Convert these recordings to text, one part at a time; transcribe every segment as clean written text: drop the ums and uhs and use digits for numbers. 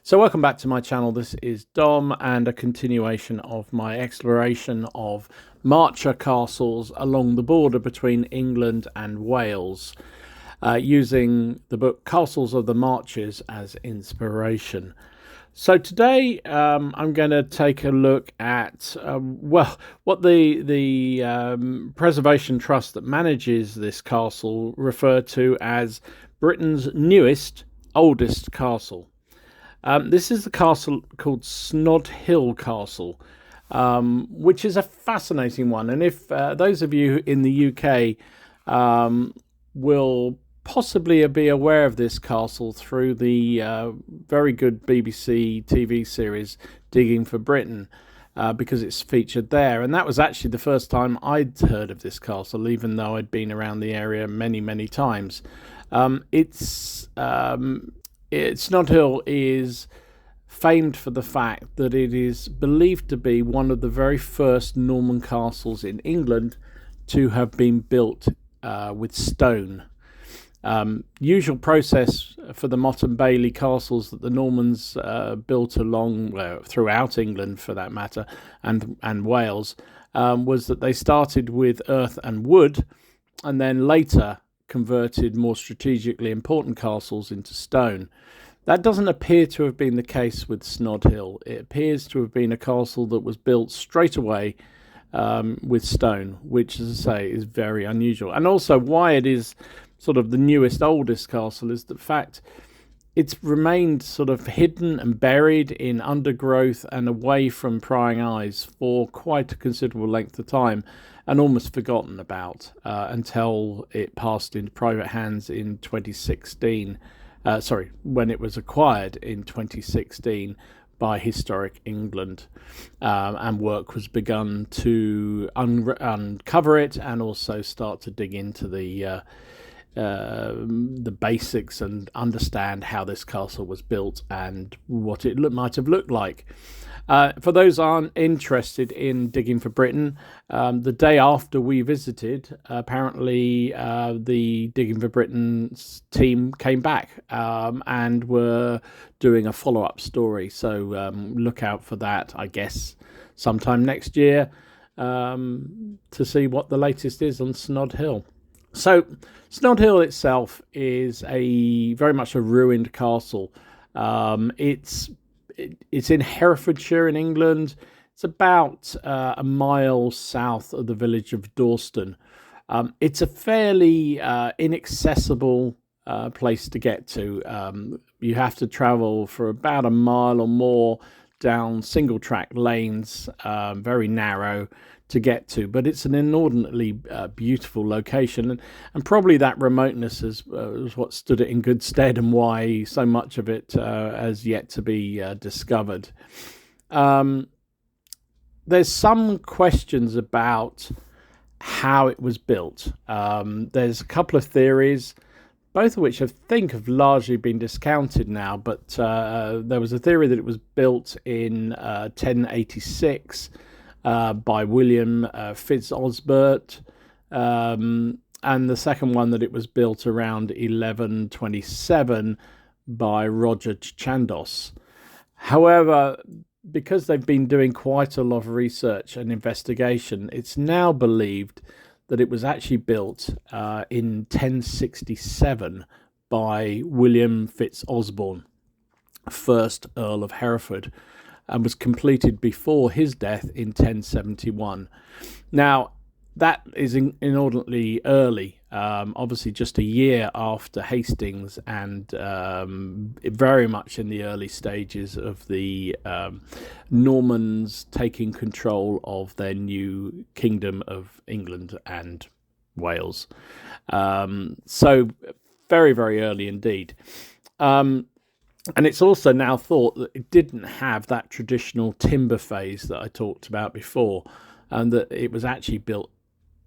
So welcome back to my channel. This is Dom and a continuation of my exploration of marcher castles along the border between England and Wales, using the book Castles of the Marches as inspiration. So today I'm going to take a look at what the Preservation Trust that manages this castle refer to as Britain's newest, oldest castle. This is the castle called Snodhill Castle, which is a fascinating one. And if those of you in the UK will possibly be aware of this castle through the very good BBC TV series Digging for Britain, because it's featured there. And that was actually the first time I'd heard of this castle, even though I'd been around the area many, many times. Snodhill is famed for the fact that it is believed to be one of the very first Norman castles in England to have been built with stone. Usual process for the Motte and Bailey castles that the Normans built throughout England, for that matter, and Wales, was that they started with earth and wood, and then later converted more strategically important castles into stone. That doesn't appear to have been the case with Snodhill. It appears to have been a castle that was built straight away with stone, which, as I say, is very unusual. And also why it is sort of the newest, oldest castle is the fact it's remained sort of hidden and buried in undergrowth and away from prying eyes for quite a considerable length of time, and almost forgotten about until it passed into private hands in 2016. When it was acquired in 2016 by Historic England, and work was begun to uncover it and also start to dig into the basics and understand how this castle was built and what it might have looked like. For those who aren't interested in Digging for Britain, the day after we visited, apparently the Digging for Britain team came back and were doing a follow-up story. So look out for that, I guess, sometime next year, to see what the latest is on Snodhill. So Snodhill itself is very much a ruined castle. It's in Herefordshire in England. It's about a mile south of the village of Dawston. It's a fairly inaccessible place to get to. You have to travel for about a mile or more down single track lanes, very narrow, to get to, but it's an inordinately beautiful location, and probably that remoteness is what stood it in good stead and why so much of it has yet to be discovered. There's some questions about how it was built. There's a couple of theories, both of which I think have largely been discounted now, but there was a theory that it was built in 1086 by William Fitz-Osbert, and the second one that it was built around 1127 by Roger Chandos. However, because they've been doing quite a lot of research and investigation, it's now believed that it was actually built in 1067 by William Fitz-Osborne, 1st Earl of Hereford, and was completed before his death in 1071. Now, that is inordinately early, obviously just a year after Hastings, and very much in the early stages of the Normans taking control of their new kingdom of England and Wales. So very, very early indeed. And it's also now thought that it didn't have that traditional timber phase that I talked about before, and that it was actually built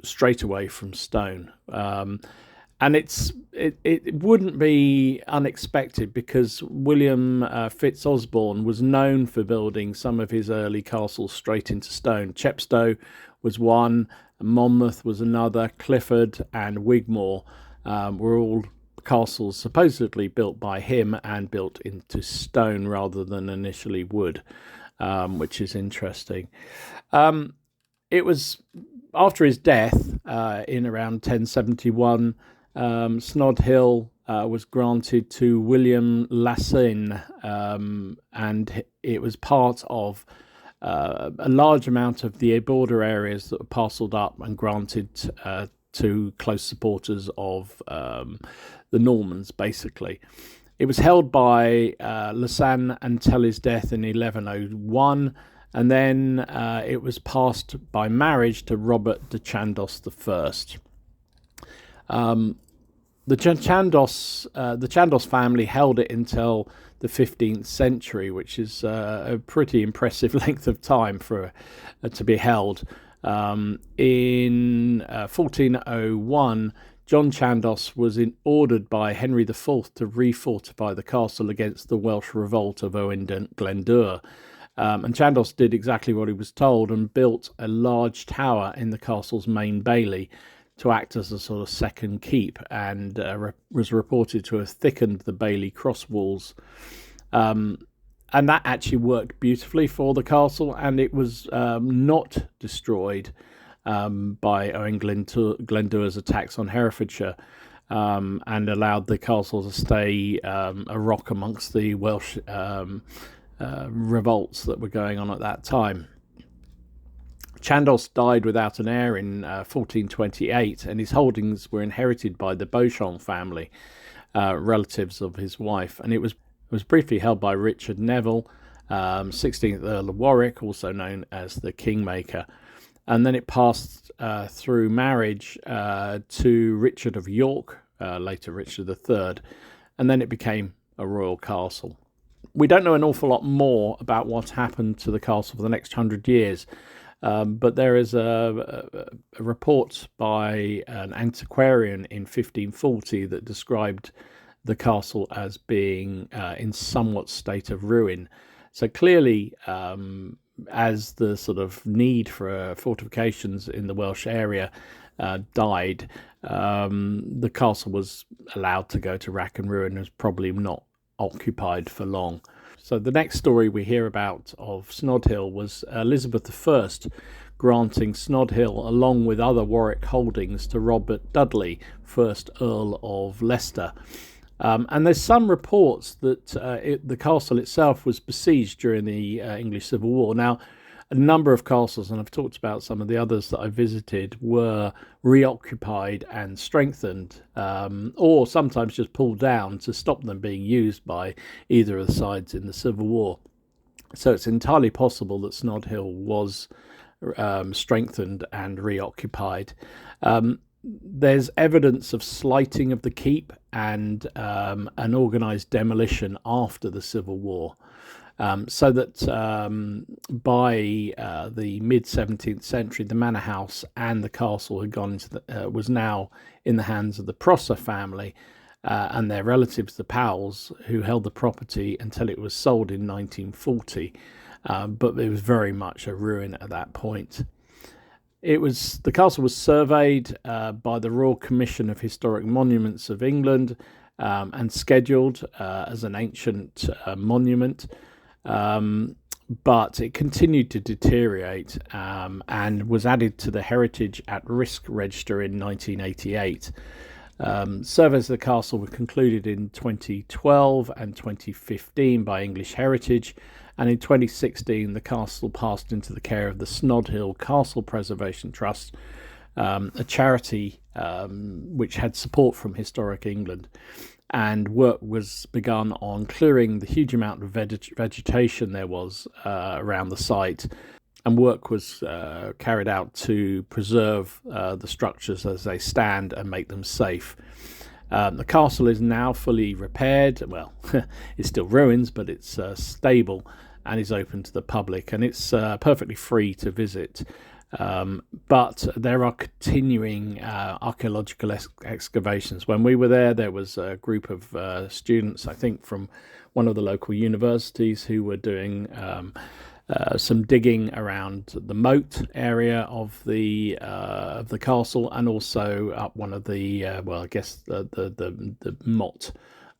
straight away from stone. And it wouldn't be unexpected, because William Fitz-Osborne was known for building some of his early castles straight into stone. Chepstow was one, Monmouth was another, Clifford and Wigmore were all castles supposedly built by him and built into stone rather than initially wood, which is interesting. It was after his death in around 1071, Snodhill was granted to William Lassin, and it was part of a large amount of the border areas that were parcelled up and granted to close supporters of the Normans, basically. It was held by Lassin until his death in 1101, and then it was passed by marriage to Robert de Chandos I. The Chandos family held it until the 15th century, which is a pretty impressive length of time for to be held. In 1401, John Chandos was ordered by Henry IV to refortify the castle against the Welsh revolt of Owain Glendower. And Chandos did exactly what he was told and built a large tower in the castle's main bailey to act as a sort of second keep, and was reported to have thickened the bailey cross walls. And that actually worked beautifully for the castle, and it was not destroyed by Owain Glendower's attacks on Herefordshire, and allowed the castle to stay a rock amongst the Welsh revolts that were going on at that time. Chandos died without an heir in 1428, and his holdings were inherited by the Beauchamp family, relatives of his wife, and it was briefly held by Richard Neville, 16th Earl of Warwick, also known as the Kingmaker. And then it passed through marriage to Richard of York, later Richard III, and then it became a royal castle. We don't know an awful lot more about what happened to the castle for the next 100 years, but there is a report by an antiquarian in 1540 that described the castle as being in somewhat state of ruin. So clearly, as the sort of need for fortifications in the Welsh area died, the castle was allowed to go to rack and ruin and was probably not occupied for long. So the next story we hear about of Snodhill was Elizabeth I granting Snodhill along with other Warwick holdings to Robert Dudley, 1st Earl of Leicester. And there's some reports that the castle itself was besieged during the English Civil War. Now, a number of castles, and I've talked about some of the others that I visited, were reoccupied and strengthened, or sometimes just pulled down to stop them being used by either of the sides in the Civil War. So it's entirely possible that Snodhill was strengthened and reoccupied. There's evidence of slighting of the keep and an organised demolition after the Civil War. So that by the mid-17th century, the manor house and the castle had gone into was now in the hands of the Prosser family and their relatives, the Powells, who held the property until it was sold in 1940. But it was very much a ruin at that point. The castle was surveyed by the Royal Commission of Historic Monuments of England and scheduled as an ancient monument. But it continued to deteriorate and was added to the Heritage at Risk Register in 1988. Surveys of the castle were concluded in 2012 and 2015 by English Heritage, and in 2016 the castle passed into the care of the Snodhill Castle Preservation Trust, a charity which had support from Historic England. And work was begun on clearing the huge amount of vegetation there was around the site, and work was carried out to preserve the structures as they stand and make them safe. The castle is now fully repaired. Well, it's still ruins, but it's stable and is open to the public, and it's perfectly free to visit. But there are continuing archaeological excavations. When we were there was a group of students, I think from one of the local universities, who were doing some digging around the moat area of the castle, and also up one of the well, I guess the motte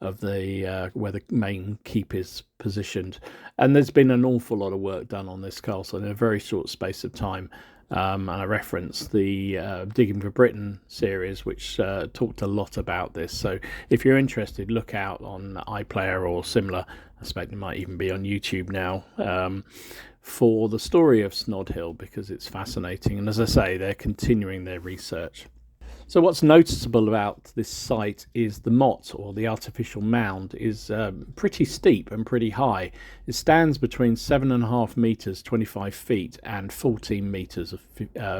of the where the main keep is positioned. And there's been an awful lot of work done on this castle in a very short space of time. And I referenced the Digging for Britain series, which talked a lot about this. So if you're interested, look out on iPlayer or similar. I suspect it might even be on YouTube now, for the story of Snodhill, because it's fascinating. And as I say, they're continuing their research. So what's noticeable about this site is the motte, or the artificial mound, is pretty steep and pretty high. It stands between 7.5 meters, 25 feet, and 14 meters,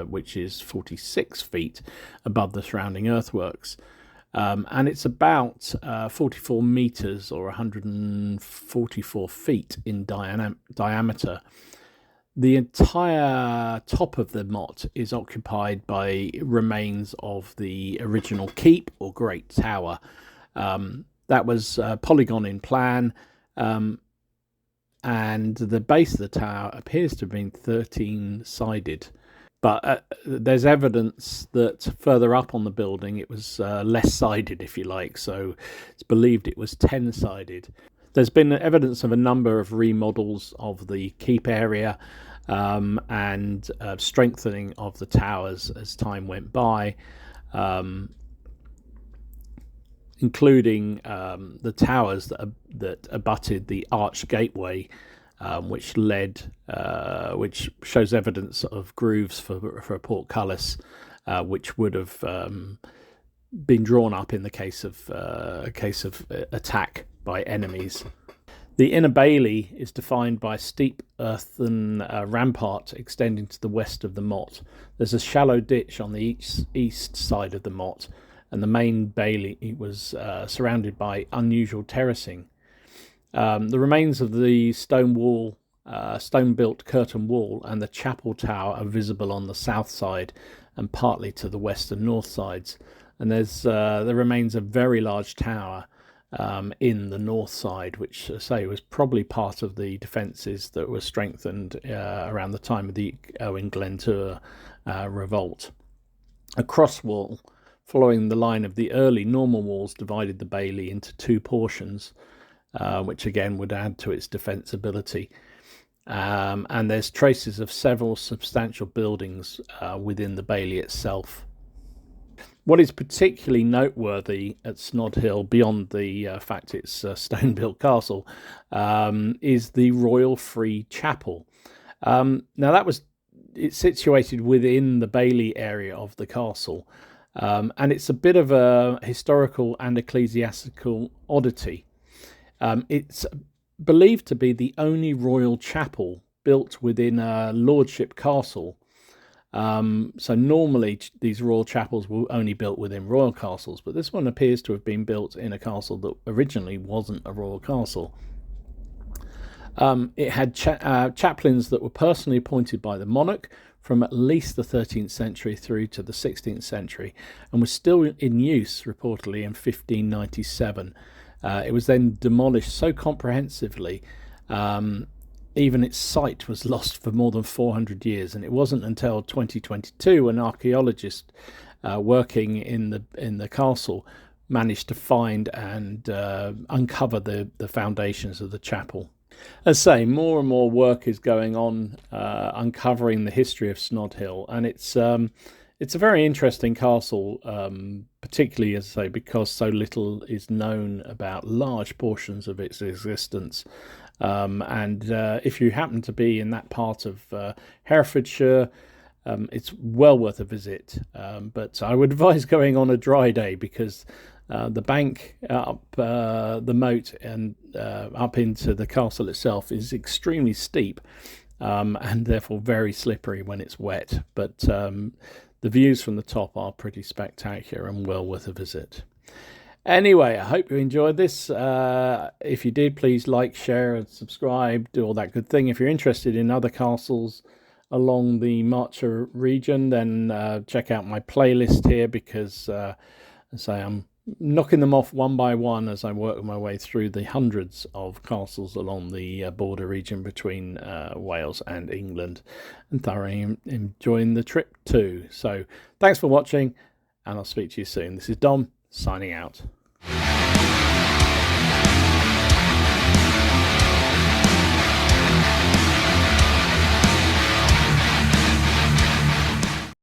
which is 46 feet above the surrounding earthworks. And it's about 44 meters, or 144 feet in diameter. The entire top of the motte is occupied by remains of the original keep, or Great Tower. That was polygon in plan, and the base of the tower appears to have been 13-sided. But there's evidence that further up on the building it was less sided, if you like, so it's believed it was 10-sided. There's been evidence of a number of remodels of the keep area, and strengthening of the towers as time went by, including the towers that abutted the arch gateway, which shows evidence of grooves for a portcullis, which would have been drawn up in the case of attack by enemies. The inner bailey is defined by a steep earthen rampart extending to the west of the motte. There's a shallow ditch on the east side of the motte, and the main bailey was surrounded by unusual terracing. The remains of the stone-built curtain wall and the chapel tower are visible on the south side and partly to the west and north sides. And there's the remains of a very large tower in the north side, which, I say, was probably part of the defences that were strengthened around the time of the Owen Glentour revolt. A cross wall following the line of the early normal walls divided the bailey into two portions, which again would add to its defensibility. And there's traces of several substantial buildings within the bailey itself. What is particularly noteworthy at Snodhill, beyond the fact it's a stone-built castle, is the Royal Free Chapel. Now it's situated within the bailey area of the castle, and it's a bit of a historical and ecclesiastical oddity. It's believed to be the only royal chapel built within a lordship castle. So normally these royal chapels were only built within royal castles, but this one appears to have been built in a castle that originally wasn't a royal castle. It had chaplains that were personally appointed by the monarch from at least the 13th century through to the 16th century, and was still in use reportedly in 1597. It was then demolished so comprehensively, even its site was lost for more than 400 years, and it wasn't until 2022 when archaeologists working in the castle managed to find and uncover the foundations of the chapel. As I say, more and more work is going on uncovering the history of Snodhill, and it's a very interesting castle, particularly, as I say, because so little is known about large portions of its existence. And if you happen to be in that part of Herefordshire, it's well worth a visit. But I would advise going on a dry day, because the bank up the moat and up into the castle itself is extremely steep, and therefore very slippery when it's wet. But the views from the top are pretty spectacular and well worth a visit. Anyway, I hope you enjoyed this. If you did, please like, share and subscribe, do all that good thing. If you're interested in other castles along the Marcher region, then check out my playlist here, because as I say, I'm knocking them off one by one as I work my way through the hundreds of castles along the border region between Wales and England, and thoroughly enjoying the trip too. So thanks for watching, and I'll speak to you soon. This is Dom signing out.